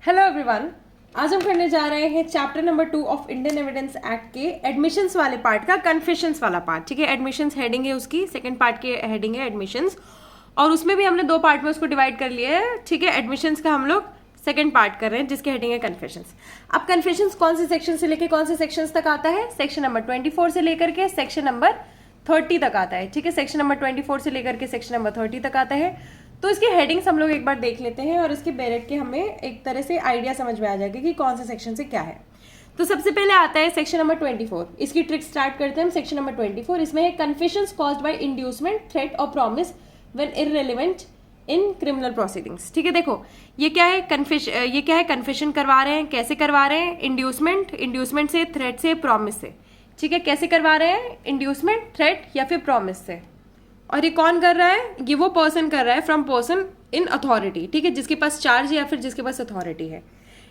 Hello everyone, आज हम करने जा रहे हैं chapter number 2 of Indian evidence act के एडमिशंस वाले पार्ट का कन्फेशंस वाला पार्ट। ठीक है, एडमिशंस हेडिंग है उसकी, सेकंड पार्ट की हेडिंग है एडमिशंस, और उसमें भी हमने दो पार्ट में उसको डिवाइड कर लिया है। ठीक है, एडमिशंस का हम लोग सेकंड पार्ट कर रहे हैं जिसकी हेडिंग है कन्फेशंस। अब कन्फेशंस कौन से सेक्शन से लेकर कौन से सेक्शन तक आता है? सेक्शन नंबर 24 से लेकर के सेक्शन नंबर 30 तक आता है। ठीक है, सेक्शन नंबर 24 से लेकर के सेक्शन नंबर 30 तक आता है। तो इसकी हेडिंग्स हम लोग एक बार देख लेते हैं और इसके बैरेट के हमें एक तरह से आइडिया समझ में आ जाएगा कि कौन से सेक्शन से क्या है। तो सबसे पहले आता है सेक्शन नंबर 24। इसकी ट्रिक स्टार्ट करते हैं हम। सेक्शन नंबर 24 इसमें है confessions caused by inducement, threat or promise when irrelevant in criminal proceedings. ठीक है, देखो ये क्या है, कन्फेशन करवा रहे हैं, कैसे करवा रहे हैं? इंड्यूसमेंट से, थ्रेट से, प्रॉमिस से। ठीक है, कैसे करवा रहे हैं? इंड्यूसमेंट, थ्रेट या फिर प्रॉमिस से। और ये कौन कर रहा है? ये वो पर्सन कर रहा है फ्रॉम पर्सन इन अथॉरिटी। ठीक है, जिसके पास चार्ज है या फिर जिसके पास अथॉरिटी है।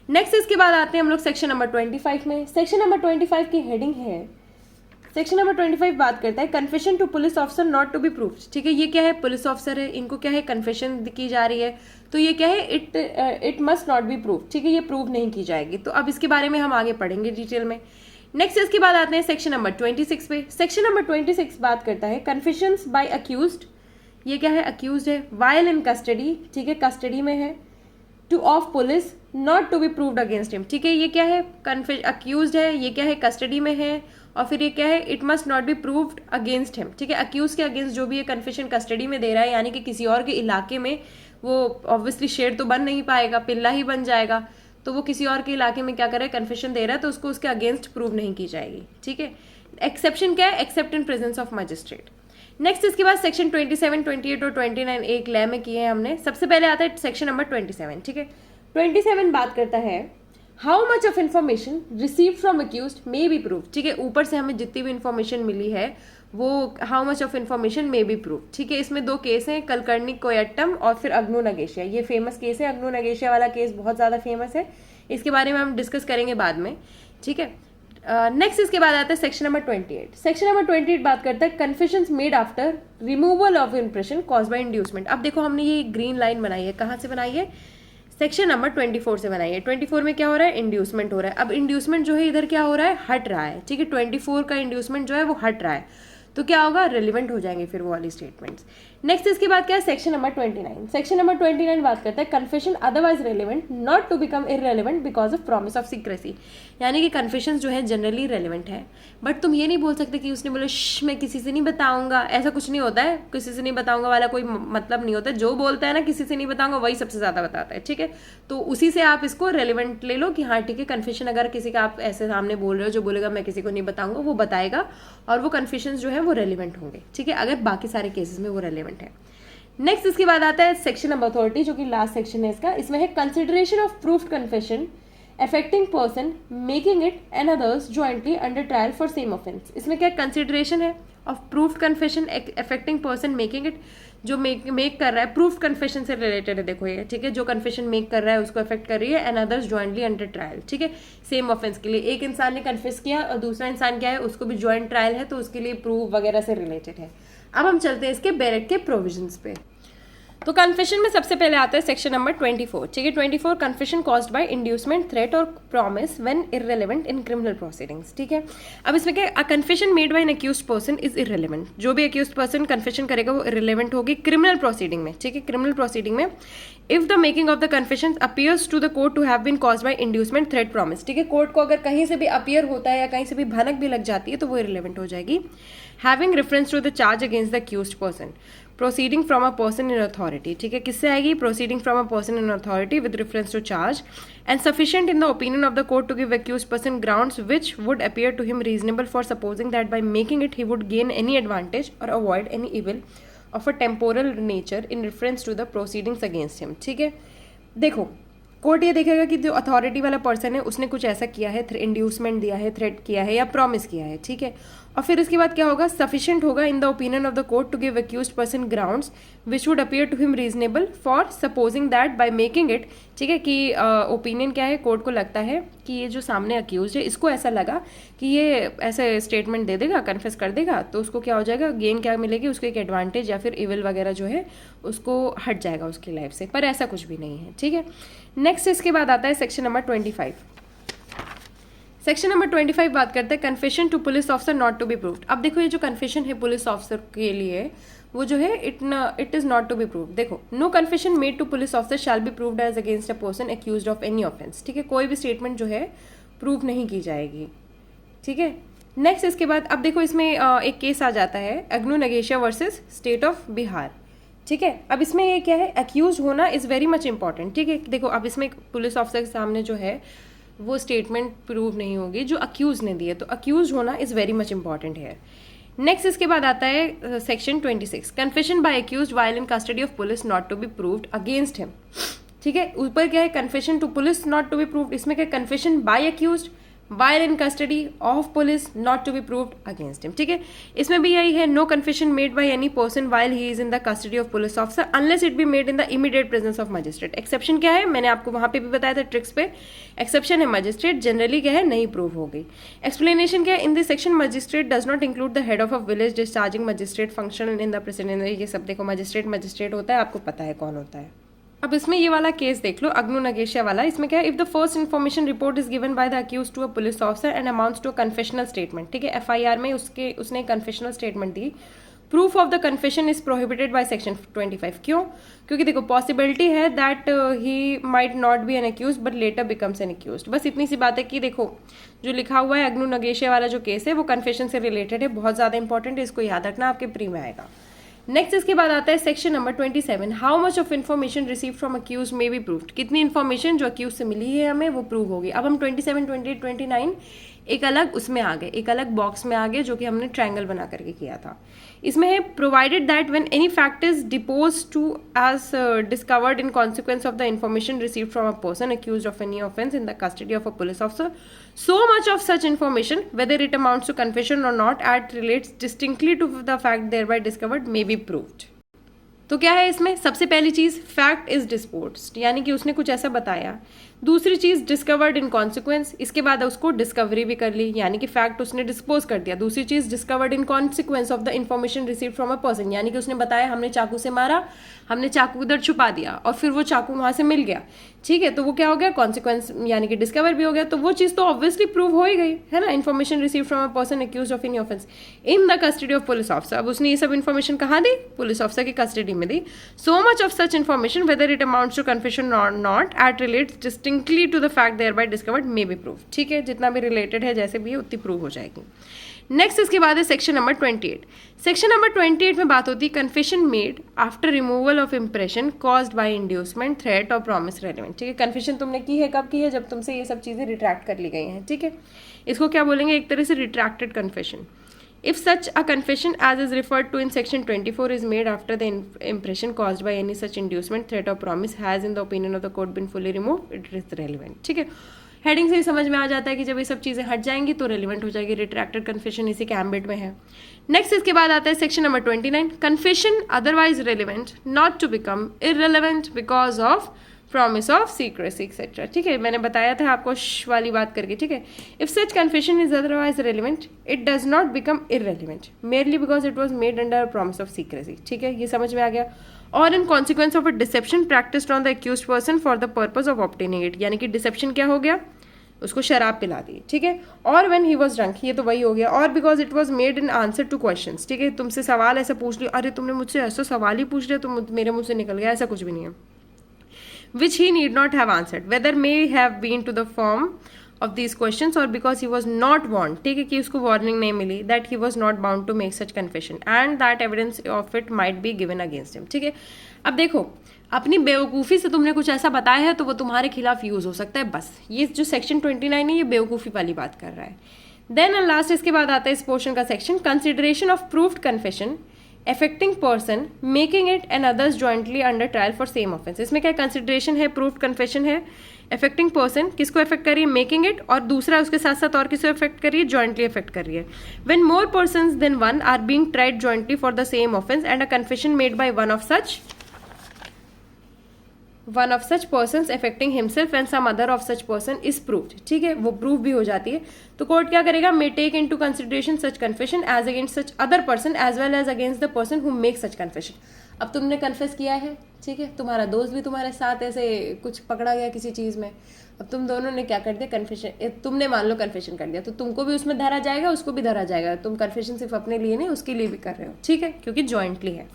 नेक्स्ट इसके बाद आते हैं हम लोग सेक्शन नंबर 25 में। सेक्शन नंबर 25 की हेडिंग है, सेक्शन नंबर 25 बात करता है confession to police officer not to be proved. ठीक है, ये क्या है? पुलिस ऑफिसर है, इनको क्या है? कन्फेशन की जा रही है, तो ये क्या है? It must not be prove. ठीक है, ये प्रूव नहीं की जाएगी। तो अब इसके बारे में हम आगे पढ़ेंगे डिटेल में। नेक्स्ट इसके बाद आते हैं सेक्शन नंबर 26 पे। सेक्शन नंबर 26 बात करता है कन्फेशंस बाय अक्यूज्ड। ये क्या है? अक्यूज्ड है, वाइल इन कस्टडी। ठीक है, कस्टडी में है, to of police not to be proved against him. ठीक है, ये क्या है? अक्यूज्ड है, ये क्या है? कस्टडी में है, और फिर ये क्या है? It must not be proved against him. ठीक है, अक्यूज के अगेंस्ट जो भी ये कन्फेशन कस्टडी में दे रहा है, यानी कि किसी और के इलाके में, वो ऑब्वियसली शेर तो बन नहीं पाएगा, पिल्ला ही बन जाएगा। तो वो किसी और के इलाके में क्या कर रहा है? कन्फेशन दे रहा है, तो उसको उसके अगेंस्ट प्रूव नहीं की जाएगी। ठीक है, एक्सेप्शन क्या है? Accept in presence of magistrate. Next इसके बाद सेक्शन 27, 28 और 29 एक लय में किए हैं हमने। सबसे पहले आता है सेक्शन नंबर 27। ठीक है, 27 बात करता है how much of information receive from accused may be prove. ठीक है, ऊपर से हमें जितनी भी इन्फॉर्मेशन मिली है वो how much of information may be prove. ठीक है, इसमें दो केस हैं, कलकर्णी कोयट्टम और फिर अग्नु नगेशिया। ये फेमस केस है, अग्नु नगेशिया वाला केस बहुत ज़्यादा फेमस है, इसके बारे में हम डिस्कस करेंगे बाद में। ठीक है, नेक्स्ट इसके बाद आता है सेक्शन नंबर 28। सेक्शन नंबर 28 बात करता है confessions made after removal of impression cause by inducement. अब देखो हमने ये ग्रीन लाइन बनाई है, कहाँ से बनाई है? सेक्शन नंबर 24 से बनाई है। 24 में क्या हो रहा है? इंड्यूसमेंट हो रहा है। अब इंड्यूसमेंट जो है इधर क्या हो रहा है? हट रहा है। ठीक है, 24 का इंड्यूसमेंट जो है वो हट रहा है, तो क्या होगा? रिलेवेंट हो जाएंगे फिर वो वाली स्टेटमेंट्स। नेक्स्ट इसके बाद क्या है? Section number 29। सेक्शन नंबर 29 बात करता है confession otherwise relevant not to become irrelevant because of promise of secrecy. यानी कि कन्फेशन जो है जनरली रेलिवेंट है, बट तुम ये नहीं बोल सकते कि उसने बोला मैं किसी से नहीं बताऊंगा। ऐसा कुछ नहीं होता है, किसी से नहीं बताऊंगा वाला कोई मतलब नहीं होता। जो बोलता है ना किसी से नहीं बताऊंगा, वही सबसे ज्यादा बताता है। ठीक है, तो उसी से आप इसको रेलिवेंट ले लो कि हाँ ठीक है, कन्फेशन अगर किसी का आप ऐसे सामने बोल रहे हो, जो बोलेगा मैं किसी को नहीं बताऊंगा, वो बताएगा, और वो कन्फेशन जो है वो रेलिवेंट होंगे। ठीक है, अगर बाकी सारे केसेस में वो रेलिवेंट है। नेक्स्ट इसके बाद आता है सेक्शन नंबर 30, जो कि लास्ट सेक्शन है इसका। इसमें है consideration of proofed confession affecting person making it and others jointly under trial for same offence. इसमें क्या कंसिडरेशन है of proofed confession affecting person making it, जो मेक कर रहा है, प्रूफ्ड कन्फेशन से रिलेटेड है। देखो ये ठीक है, जो कन्फेशन मेक कर रहा है उसको अफेक्ट कर रही है, and others jointly under trial. ठीक है, सेम ऑफेंस के लिए एक इंसान ने कन्फेस किया और दूसरा इंसान क्या है, उसको भी ज्वाइंट ट्रायल है, तो उसके लिए प्रूफ वगैरह से रिलेटेड है। अब हम चलते हैं इसके बैरेट के प्रोविजंस पे। तो कन्फेशन में सबसे पहले आता है सेक्शन नंबर 24। ठीक है, 24 confession caused by inducement, threat or promise when irrelevant in criminal proceedings. ठीक है, अब इसमें क्या, a confession made by an accused person is irrelevant. जो भी अक्यूज्ड पर्सन कन्फेशन करेगा वो इररिलेवेंट होगी क्रिमिनल प्रोसीडिंग में। ठीक है, क्रिमिनल प्रोसीडिंग में if the making of the confession appears to the court to have been caused by inducement, threat, promise. ठीक है, कोर्ट को अगर कहीं से भी अपीयर होता है या कहीं से भी भनक भी लग जाती है तो वो इररिलेवेंट हो जाएगी। Having reference to the charge against the accused person, proceeding from a person in authority. ठीक है, किससे आएगी? Proceeding from a person in authority with reference to charge and sufficient in the opinion of the court to give accused person grounds which would appear to him reasonable for supposing that by making it he would gain any advantage or avoid any evil of a temporal nature in reference to the proceedings against him. ठीक है, देखो court ये देखेगा कि जो authority वाला person है उसने कुछ ऐसा किया है, इंड्यूसमेंट दिया है, थ्रेट किया है या प्रॉमिस किया है। ठीक है, और फिर उसके बाद क्या होगा? सफिशिएंट होगा in the opinion of the court to give accused person grounds which would appear to him reasonable for supposing that by making it. ठीक है, कि ओपिनियन क्या है, कोर्ट को लगता है कि ये जो सामने अक्यूज है इसको ऐसा लगा कि ये ऐसे स्टेटमेंट दे देगा, कन्फेस कर देगा, तो उसको क्या हो जाएगा, गेन क्या मिलेगी, उसको एक एडवांटेज या फिर इविल वगैरह जो है उसको हट जाएगा उसकी लाइफ से, पर ऐसा कुछ भी नहीं है। ठीक है, नेक्स्ट इसके बाद आता है सेक्शन नंबर 25। सेक्शन नंबर 25 बात करते हैं confession to police officer not to be proved. अब देखो ये जो कन्फेशन है पुलिस ऑफिसर के लिए वो जो है it is not to be proved. देखो, no confession made to police officer shall be proved as against a person accused of any offence. ठीक है, कोई भी स्टेटमेंट जो है प्रूव नहीं की जाएगी। ठीक है, नेक्स्ट इसके बाद अब देखो इसमें एक केस आ जाता है Agnu Nagesia versus state of Bihar. ठीक है, अब इसमें ये क्या है, अक्यूज होना इज वेरी मच इंपॉर्टेंट। ठीक है, देखो अब इसमें पुलिस ऑफिसर के सामने जो है वो स्टेटमेंट प्रूव नहीं होगी जो अक्यूज ने दी है, तो अक्यूज होना इज वेरी मच इंपॉर्टेंट है। नेक्स्ट इसके बाद आता है section 26, confession by accused while in custody of police not to be proved against him. ठीक है, ऊपर क्या है, confession to police not to be proved, इसमें क्या, confession by accused while in custody of police not to be proved against him। ठीक है, इसमें भी यही है, no confession made by any person while he is in the custody of police officer unless it be made in the immediate presence of magistrate। Exception क्या है, मैंने आपको वहां पे भी बताया था ट्रिक्स पे, एक्सेप्शन है मजिस्ट्रेट, जनरली क्या है नहीं प्रूव हो गई। एक्सप्लेनेशन क्या है, in this section magistrate does not include the head of a village discharging magistrate function in the president. ये सब देखो मजिस्ट्रेट होता है, आपको पता है कौन होता है। अब इसमें ये वाला केस देख लो, अग्नू नगेशिया वाला। इसमें क्या है, if the first information report is given by the accuse to a police officer and amounts to a confessional statement. ठीक है, एफआईआर में उसने कन्फेशनल स्टेटमेंट दी, proof of the confession is prohibited by section 25। क्यों? क्योंकि देखो possibility है that he might not be an accuse but later becomes an accuse. बस इतनी सी बात है कि देखो जो लिखा हुआ है अग्नू नगेशिया वाला जो केस है वो कन्फेशन से रिलेटेड है, बहुत ज्यादा इंपॉर्टेंट है, इसको याद रखना, आपके प्री में आएगा। नेक्स्ट इसके बाद आता है section number 27, how much of information receive from accuse may be proved. कितनी इन्फॉर्मेशन जो अक्यूज से मिली है हमें वो प्रूव होगी। अब हम 27, 28, 29 एक अलग उसमें आ गए, एक अलग बॉक्स में आ गए जो कि हमने ट्रायंगल बना करके किया था। इसमें है provided that when any fact is deposed to as discovered in consequence of the information received from a person accused of any offence in the custody of a police officer, so much of such information whether it amounts to confession or not and relates distinctly to the fact thereby discovered may be proved। तो क्या है इसमें, सबसे पहली चीज fact is disposed, यानी कि उसने कुछ ऐसा बताया। दूसरी चीज डिस्कवर्ड इन कॉन्सिक्वेंस, इसके बाद उसको डिस्कवरी भी कर ली, यानी कि फैक्ट उसने डिस्पोज कर दिया। दूसरी चीज discovered in consequence of the information received from a person, यानी कि उसने बताया हमने चाकू से मारा, हमने चाकू इधर छुपा दिया और फिर वो चाकू वहां से मिल गया। ठीक है, तो वो क्या हो गया, कॉन्सिक्वेंस यानी कि डिस्कवर भी हो गया, तो वो चीज तो ऑब्वियसली प्रूव हो ही गई है ना। Information receive from a person accused of any offence in the custody of police officer. अब उसने ये सब इन्फॉर्मेशन कहाँ दी, पुलिस ऑफिसर की कस्टडी में दी। So much of such information whether it amounts to confession or not at relates distinctly to the fact thereby discovered may be proved। ठीक है, जितना भी रिलेटेड है जैसे भी है उतनी प्रूव हो जाएगी। नेक्स्ट इसके बाद है सेक्शन नंबर 28। सेक्शन नंबर 28 में बात होती है confession made after removal of impression caused by inducement, threat or promise relevant. ठीक है, कन्फेशन तुमने की है, कब की है, जब तुमसे ये सब चीजें रिट्रैक्ट कर ली गई हैं। ठीक है, इसको क्या बोलेंगे, एक तरह से retracted confession. If such a confession as is referred to in section 24 is made after the impression caused by any such inducement, threat or promise has in the opinion of the court been fully removed, it is relevant। ठीक है, heading से ही समझ में आ जाता है कि जब ये सब चीज़ें हट जाएंगी तो रेलिवेंट हो जाएगी। रिट्रैक्टेड कन्फेशन इसी के एम्बिट में है। नेक्स्ट इसके बाद आता है section number 29, confession otherwise relevant not to become irrelevant because of promise of secrecy etcetera. ठीक है, मैंने बताया था आपको वाली बात करके। ठीक है, if such confession is otherwise relevant it does not become irrelevant merely because it was made under promise of secrecy. ठीक है, ये समझ में आ गया। Or in consequence of a deception practised on the accused person for the purpose of obtaining it, यानी कि dissipation क्या हो गया, उसको शराब पिला दी। ठीक है, और व्हेन ही वाज ड्रंक, ये तो वही हो गया। और because it was made in answer two questions. ठीक है, तुमसे सवाल ऐसा पूछ लिया, अरे तुमने मुझसे ऐसा सवाल ही पूछ लिया तो मेरे मुंह से निकल गया, ऐसा कुछ भी नहीं है। which he need not have answered whether may have been to the form of these questions or because he was not warned। ठीक है, कि उसको वार्निंग नहीं मिली, that he was not bound to make such confession and that evidence of it might be given against him। ठीक है, अब देखो अपनी बेवकूफ़ी से तुमने कुछ ऐसा बताया है तो वो तुम्हारे खिलाफ यूज हो सकता है। बस ये जो सेक्शन 29 है ये बेवकूफ़ी वाली बात कर रहा है। देन लास्ट इसके बाद आता है इस पोर्शन का section, consideration of proved confession affecting person making it and others jointly under trial for same offense। इसमें क्या कंसिडरेशन है, प्रूव्ड कन्फेशन है, affecting person किसको अफेक्ट कर रही है, मेकिंग इट, और दूसरा उसके साथ साथ और किसको अफेक्ट कर रही है, जॉइंटली अफेक्ट कर रही है। when more persons than one are being tried jointly for the same offense and a confession made by one of such persons affecting himself and some other of such person is proved। ठीक है, वो prove भी हो जाती है तो court क्या करेगा, may take into consideration such confession as against such other person as well as against the person who makes such confession। अब तुमने कन्फेस किया है, ठीक है, तुम्हारा दोस्त भी तुम्हारे साथ ऐसे कुछ पकड़ा गया किसी चीज़ में, अब तुम दोनों ने क्या कर दिया, कन्फेशन, तुमने मान लो कन्फेशन कर दिया, तो तुमको भी उसमें धरा जाएगा, उसको भी धरा जाएगा। तुम कन्फेशन सिर्फ अपने लिए नहीं, उसके लिए भी कर रहे हो, ठीक है, क्योंकि जॉइंटली है।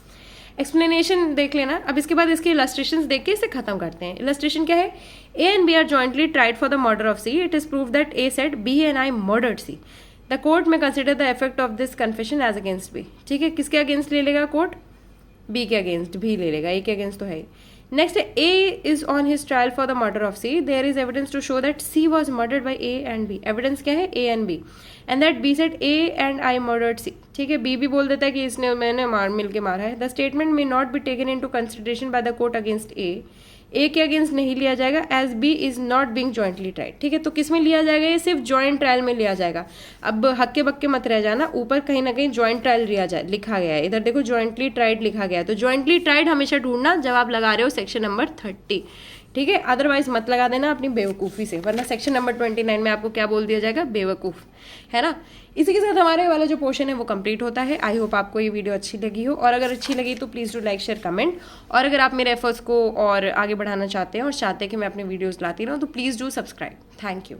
एक्सप्लेनेशन देख लेना। अब इसके बाद इसके इलस्ट्रेशंस देख के इसे खत्म करते हैं। इलस्ट्रेशन क्या है, A and B are jointly tried for the murder of C, it is prove that A said B and I murdered C, the court may consider the effect of this confession as against B, ठीक है, किसके against ले लेगा court, B के against भी ले लेगा, ए के अगेंस्ट तो है ही। नेक्स्ट है, A is on his trial for the murder of C, there is evidence to show that C was murdered by A and B, evidence क्या है, A and B, and that B said A and I murdered C, ठीक है, B भी बोल देता है कि इसने मैंने मिल के मारा है। The statement may not be taken into consideration by the court against A के अगेंस्ट नहीं लिया जाएगा, as B is not being jointly tried, ठीक है, तो किस में लिया जाएगा, ये सिर्फ जॉइंट ट्रायल में लिया जाएगा। अब हक्के बक्के मत रह जाना, ऊपर कहीं ना कहीं जॉइंट ट्रायल लिखा गया है, इधर देखो जॉइंटली ट्राइड लिखा गया है, तो जॉइंटली ट्राइड हमेशा ढूंढना जब आप लगा रहे हो सेक्शन नंबर 30, ठीक है, अदरवाइज मत लगा देना अपनी बेवकूफ़ी से, वरना सेक्शन नंबर 29 में आपको क्या बोल दिया जाएगा, बेवकूफ़, है ना। इसी के साथ हमारे वाला जो पोर्शन है वो कंप्लीट होता है। आई होप आपको ये वीडियो अच्छी लगी हो, और अगर अच्छी लगी तो please do like share comment, और अगर आप मेरे एफर्ट्स को और आगे बढ़ाना चाहते हैं और चाहते हैं कि मैं अपने वीडियोज़ लाती रहूँ तो please do subscribe. Thank you.